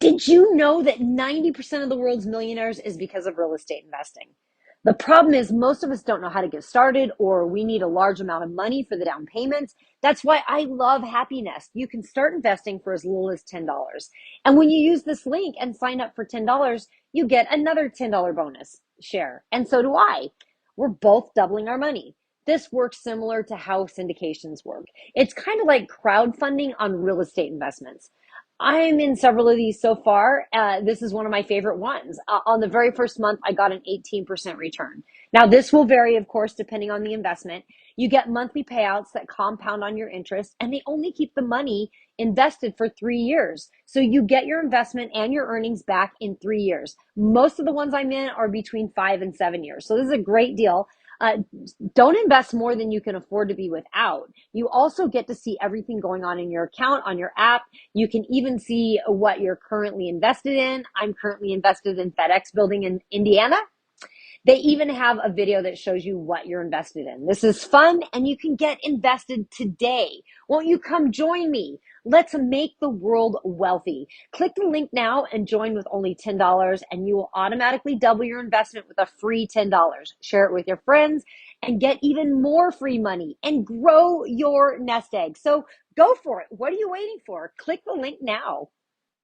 Did you know that 90% of the world's millionaires is because of real estate investing? The problem is most of us don't know how to get started, or we need a large amount of money for the down payments. That's why I love HappyNest. You can start investing for as little as $10. And when you use this link and sign up for $10, you get another $10 bonus share. And so do I. We're both doubling our money. This works similar to how syndications work. It's kind of like crowdfunding on real estate investments. I'm in several of these so far. This is one of my favorite ones. On the very first month, I got an 18% return. Now, this will vary, of course, depending on the investment. You get monthly payouts that compound on your interest, and they only keep the money invested for 3 years. So you get your investment and your earnings back in 3 years. Most of the ones I'm in are between 5 and 7 years. So this is a great deal. Uh, don't invest more than you can afford to be without. You also get to see everything going on in your account, on your app. You can even see what you're currently invested in. I'm currently invested in FedEx building in Indiana. They even have a video that shows you what you're invested in. This is fun, and you can get invested today. Won't you come join me? Let's make the world wealthy. Click the link now and join with only $10, and you will automatically double your investment with a free $10. Share it with your friends and get even more free money and grow your nest egg. So go for it. What are you waiting for? Click the link now.